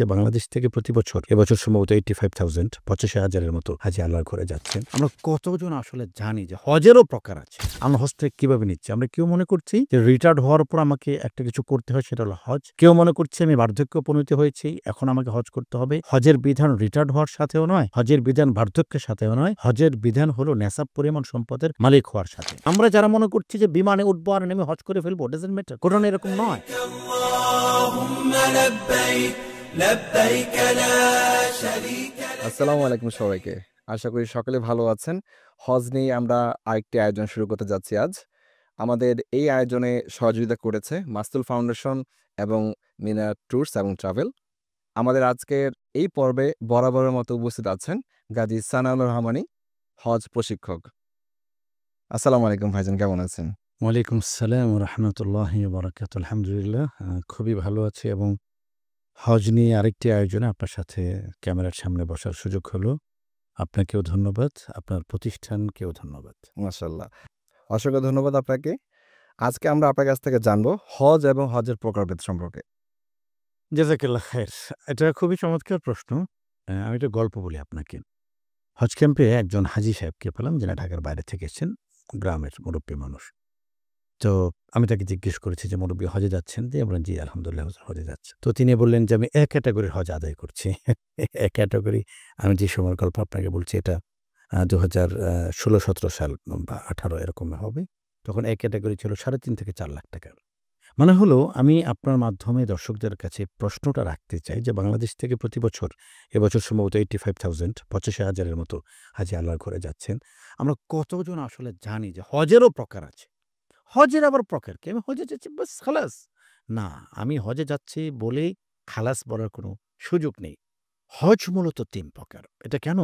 বাংলাদেশ থেকে প্রতি বছর এবছর সম্ভবত 85,000 85,000-এর মতো হাজি আল্লাহর ঘরে যাচ্ছেন। আমরা কতজন আসলে জানি যে হজেরও প্রকার আছে? আমরা হজ থেকে কিভাবে নিচ্ছি? আমরা কেউ মনে করছি যে রিটায়ার্ড হওয়ার পর আমাকে একটা কিছু করতে হয়, সেটা হলো হজ। কেউ মনে করছে আমি বার্ধক্য উপনীত হয়েছি, এখন আমাকে হজ করতে হবে। হজের বিধান রিটায়ার্ড হওয়ার সাথেও নয়, হজের বিধান বার্ধক্যের সাথেও নয়, হজের বিধান হলো নেসাব পরিমাণ সম্পদের মালিক হওয়ার সাথে। আমরা যারা মনে করছি যে বিমানে উঠবো আর নেমে হজ করে ফেলবো, ডাজন্ট ম্যাটার, ঘটনা এরকম নয়। আসসালামু আলাইকুম সবাইকে। আশা করি সকলে ভালো আছেন। হজ নিয়ে আমরা আরেকটি আয়োজন শুরু করতে যাচ্ছি আজ। আমাদের এই আয়োজনে সহযোগিতা করেছে মাসতুল ফাউন্ডেশন এবং মিনা ট্যুরস এবং ট্রাভেল। আমাদের আজকের এই পর্বে বরাবরের মতো উপস্থিত আছেন গাজী সানাউল রহমানী, হজ প্রশিক্ষক। আসসালামু আলাইকুম ভাইজান, কেমন আছেন? ওয়ালাইকুম আসসালাম ওয়া রাহমাতুল্লাহি ওয়া বারাকাতুহু। আলহামদুলিল্লাহ, খুবই ভালো আছি এবং হজ নিয়ে আরেকটি আয়োজনে আপনার সাথে ক্যামেরার সামনে বসার সুযোগ হলো। আপনাকেও ধন্যবাদ, আপনার প্রতিষ্ঠানকেও ধন্যবাদ। মাশাআল্লাহ, অসংখ্য ধন্যবাদ আপনাকে। আজকে আমরা আপনার কাছ থেকে জানবো হজ এবং হজের প্রকারভেদ সম্পর্কে। জাযাকাল্লাহ খায়ের। এটা খুবই চমৎকার প্রশ্ন। আমি একটা গল্প বলি আপনাকে। হজ ক্যাম্পে একজন হাজী সাহেবকে পেলাম, যিনি ঢাকার বাইরে থেকে এসেছেন, গ্রামের মুরব্বী মানুষ। তো আমি তাকে জিজ্ঞেস করেছি যে, মুরব্বী হজে যাচ্ছেন? দিয়ে বললেন, জি আলহামদুলিল্লাহ হুজুর হজে যাচ্ছে। তো তিনি বললেন যে, আমি এ ক্যাটাগরির হজ আদায় করছি। এ ক্যাটাগরি, আমি যে সময়ের গল্প আপনাকে বলছি, এটা 2016-17 সাল বা 18 এরকম হবে। তখন এ ক্যাটাগরি ছিল 3.5 থেকে 4 লাখ টাকা। মানে হলো, আমি আপনার মাধ্যমে দর্শকদের কাছে প্রশ্নটা রাখতে চাই যে, বাংলাদেশ থেকে প্রতি বছর, এবছর সম্ভবত 85,000 85,000-এর মতো হাজি আল্লাহর ঘরে যাচ্ছেন। আমরা কতজন আসলে জানি যে হজেরও প্রকার আছে? হজের আবার প্রকার কি? আমি হজে যাচ্ছি বাস খালাস। না, আমি হজে যাচ্ছি বলেই খালাস বলার কোনো সুযোগ নেই। হজ মূলত ৩ প্রকার। এটা কেন?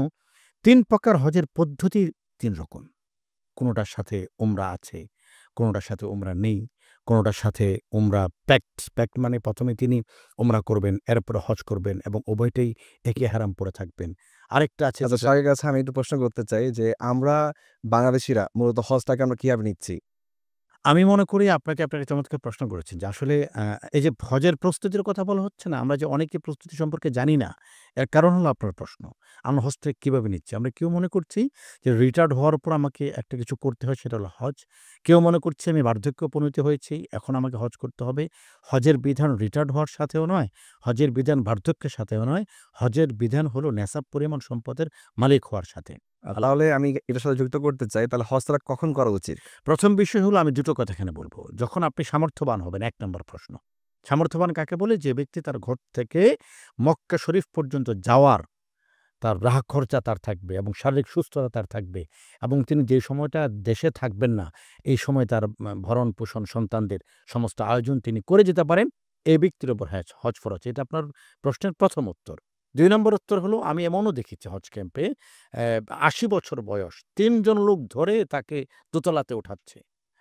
৩ প্রকার হজের পদ্ধতি ৩ রকম। কোনোটার সাথে উমরা আছে, কোনোটার সাথে উমরা নেই, কোনোটার সাথে উমরা প্যাক্ট মানে ১ম এ তিনি উমরা করবেন, এরপরে হজ করবেন এবং উভয়টাই একই ইহরাম পরে থাকবেন। আরেকটা আছে আচ্ছা, সবার কাছে আমি একটু প্রশ্ন করতে চাই যে আমরা বাংলাদেশিরা মূলত হজটাকে আমরা কিভাবে নিচ্ছি? আমি মনে করি আপনাকে একটা চমৎকার প্রশ্ন করেছেন যে আসলে এই যে হজের প্রস্তুতির কথা বলা হচ্ছে না, আমরা যে অনেকে প্রস্তুতি সম্পর্কে জানি না, এর কারণ হলো আপনার প্রশ্ন। আমরা হজ থেকে কিভাবে নিচ্ছি? আমরা কেউ মনে করছি যে রিটায়ার্ড হওয়ার পর আমাকে একটা কিছু করতে হয়, সেটা হলো হজ। কেউ মনে করছে আমি বার্ধক্য উপনীত হয়েছি, এখন আমাকে হজ করতে হবে। হজের বিধান রিটায়ার্ড হওয়ার সাথেও নয়, হজের বিধান বার্ধক্যের সাথেও নয়, হজের বিধান হলো নেসাব পরিমাণ সম্পদের মালিক হওয়ার সাথে। তাহলে আমি এটার সাথে যুক্ত করতে চাই, তাহলে হজটা কখন করা উচিত? প্রথম বিষয় হলো, আমি দুটো কথা এখানে বলব। যখন আপনি সামর্থ্যবান হবেন, ১ নম্বর প্রশ্ন। সামর্থ্যবান কাকে বলে? যে ব্যক্তি তার ঘর থেকে মক্কা শরীফ পর্যন্ত যাওয়ার তার রাহ খরচা তার থাকবে এবং শারীরিক সুস্থতা তার থাকবে এবং তিনি যে সময়টা দেশে থাকবেন না, এই সময় তার ভরণ-পোষণ, সন্তানদের সমস্ত আয়োজন তিনি করে যেতে পারেন, এই ব্যক্তির উপর হজ ফরজ। এটা আপনার প্রশ্নের ১ম উত্তর। ২ নম্বর উত্তর হলো, আমি এমনও দেখেছি হজ ক্যাম্পে ৮০ বছর বয়স ৩ জন লোক ধরে তাকে দোতলাতে উঠাচ্ছে।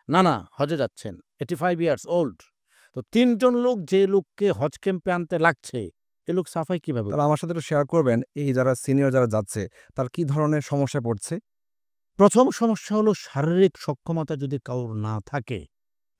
না, হজে যাচ্ছেন, 85 ইয়ার্স ওল্ড। তো ৩ জন লোক, যে লোককে হজ ক্যাম্পে আনতে লাগছে, এ লোক সাফাই কিভাবে? তাহলে আমার সাথে একটু শেয়ার করবেন, এই যারা সিনিয়র যারা যাচ্ছে তারা কি ধরনের সমস্যায় পড়ছে? প্রথম সমস্যা হলো, শারীরিক সক্ষমতা যদি কারোর না থাকে,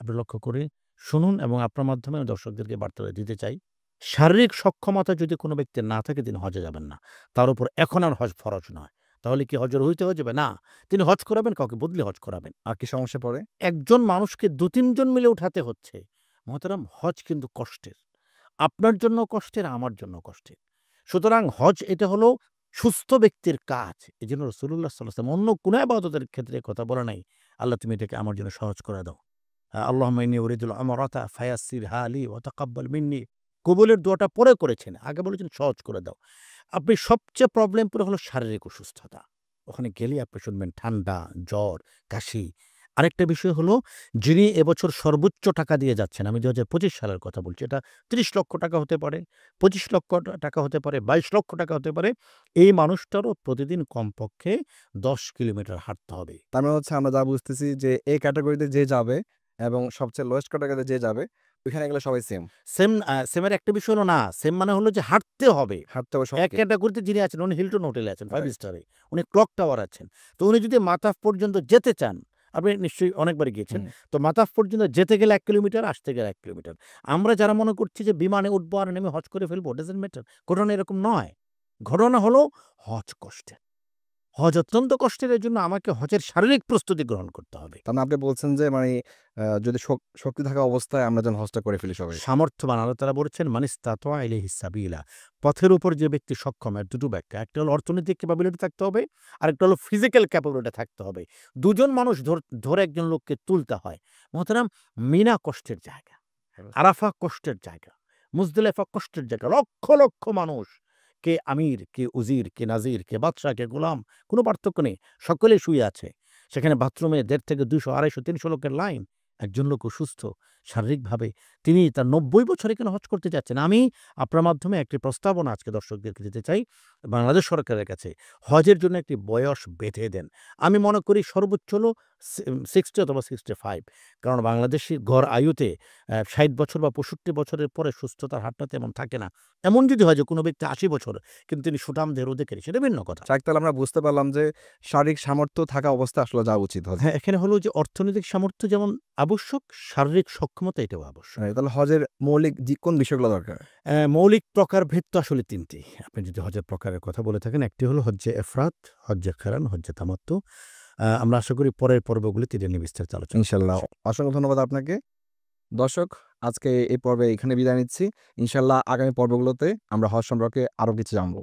আপনি লক্ষ্য করে শুনুন এবং আপনার মাধ্যমে আমি দর্শকদেরকে বার্তাটা দিতে চাই। শারীরিক সক্ষমতা যদি কোনো ব্যক্তির না থাকে, তিনি হজে যাবেন না। তার উপর এখন আর হজ ফরজ নয়। তাহলে কি হজের হয়ে যাবে? না। তিনি হজ করাবেন, কাউকে বদলে হজ করাবেন। আর কি সমস্যা পড়ে? একজন মানুষকে ২-৩ জন মিলে উঠাতে হচ্ছে। মহতারাম, হজ কিন্তু কষ্টের। আপনার জন্য কষ্টের, আমার জন্য কষ্টের। সুতরাং হজ এটা হলো সুস্থ ব্যক্তির কাজ। এজন্য রাসূলুল্লাহ সাল্লাল্লাহু আলাইহি ওয়াসাল্লাম অন্য কোন ইবাদতের ক্ষেত্রে কথা বলা নাই, আল্লাহ তুমি এটাকে আমার জন্য সহজ করে দাও। আল্লাহুম্মা ইন্নী উরিদুল উমরাতা ফায়াসসিরহা লি ওয়া তাকাব্বাল মিন্নি। কবুলের দোয়াটা পরে করেছেন, আগে বলেছেন সহজ করে দাও। আপনি সবচেয়ে প্রবলেম পুরো হলো শারীরিক অসুস্থতা। ওখানে গেলেই আপনি শুনবেন ঠান্ডা, জ্বর, কাশি। আরেকটা বিষয় হলো, যিনি এবছর সর্বোচ্চ টাকা দিয়ে যাচ্ছেন, আমি ২০২৫ সালের কথা বলছি, এটা ৩০ লক্ষ টাকা হতে পারে, ২৫ লক্ষ টাকা হতে পারে, ২২ লক্ষ টাকা হতে পারে। এই মানুষটারও প্রতিদিন কমপক্ষে ১০ কিলোমিটার হাঁটতে হবে। তার মানে হচ্ছে আমরা যা বুঝতেছি যে এই ক্যাটাগরিতে যে যাবে এবং সবচেয়ে লোয়েস্ট ক্যাটাগরিতে যে যাবে, ওইখানে এগুলো সবাই সেম। সেমের একটা বিষয় হলো, না, সেম মানে হলো যে হাঁটতে হবে। হাঁটতে হবে এক সবকে। ক্যাটাগরিতে যিনি আছেন, উনি হিলটন হোটেলে আছেন, 5 রাইট। স্টারে। উনি ক্লক টাওয়ার আছেন। তো উনি যদি মাতাফ পর্যন্ত যেতে চান, আপনি নিশ্চয়ই অনেকবারই গিয়েছেন। হুম। তো মাতাফ পর্যন্ত যেতে গেলে ১ কিলোমিটার, আসতে গেলে ১ কিলোমিটার। আমরা যারা মনে করছি যে বিমানে উঠবো আর নেমে হজ করে ফেলবো, ডাজন্ট ম্যাটার। ঘটনা এরকম নয়। ঘটনা হলো হজ কষ্টের। হজ অত্যন্ত কষ্টের, এজন্য আমাকে হজের শারীরিক প্রস্তুতি গ্রহণ করতে হবে। তার মানে আপনি বলছেন যে মানে যদি শক্তি থাকা অবস্থায় আমরা যেন হজটা করে ফেলি সবাই। সামর্থ্যবান, আল্লাহ তাআলা বলেছেন, "মান ইসতাতা ইলাইহি সাবিলা।" পথের উপর যে ব্যক্তি সক্ষম, এর দুটো ব্যাখ্যা। একটা হলো অর্থনৈতিক ক্যাপাবিলিটি থাকতে হবে, আরেকটা হলো ফিজিক্যাল ক্যাপাবিলিটি থাকতে হবে। দুজন মানুষ ধরে একজন লোককে তুলতে হয়। মোহতারাম, মিনা কষ্টের জায়গা, আরাফা কষ্টের জায়গা, মুজদলিফা কষ্টের জায়গা। লক্ষ, লক্ষ মানুষ। কে আমির, কে উজির, কে নাজির, কে বাদশা, কে গোলাম, কোনো পার্থক্য নেই। সকলে শুয়ে আছে। সেখানে বাথরুমে ১৫০ থেকে ২০০, ২৫০, ৩০০ লোকের লাইন। একজন লোক অসুস্থ শারীরিকভাবে, তিনি তার ৯০ বছর এখানে হজ করতে যাচ্ছেন। আমি আপনার মাধ্যমে একটি প্রস্তাবনা আজকে দর্শকদেরকে দিতে চাই বাংলাদেশ সরকারের কাছে। হজের জন্য একটি বয়স বেঁধে দেন। আমি মনে করি সর্বোচ্চ হলো 60 অথবা 65। কারণ বাংলাদেশী গড় আয়ুতে ৬০ বছর বা ৬৫ বছরের পরে সুস্থতার হারটা তেমন থাকে না। এমন যদি হয় যে কোনো ব্যক্তি ৮০ বছর কিন্তু তিনি সুঠাম দেহের অধিকারী, সেটা ভিন্ন কথা। যাক, তাহলে আমরা বুঝতে পারলাম যে শারীরিক সামর্থ্য থাকা অবস্থায় আসলে যাওয়া উচিত হজে। হ্যাঁ, এখানে হলো যে অর্থনৈতিক সামর্থ্য যেমন আবশ্যক, শারীরিক সক্ষমতা এটাও আবশ্যক। তাহলে হজের মৌলিক কোন বিষয়গুলো দরকার? মৌলিক প্রকারভেদ তো আসলে ৩ টি। আপনি যদি হজের প্রকারের কথা বলে থাকেন, একটি হলো হজ্জে ইফরাত, হজ্জে কিরান, হজ্জে তামাত্তু। আমরা আশা করি পরের পর্বগুলিতে এটা নিয়ে বিস্তারিত আলোচনা করব ইনশাআল্লাহ। ইনশাআল্লাহ। অসংখ্য ধন্যবাদ আপনাকে। দর্শক, আজকে এই পর্বে এখানে বিদায় নিচ্ছি। ইনশাআল্লাহ আগামী পর্বগুলোতে আমরা হজ সম্পর্কে আরো কিছু জানব।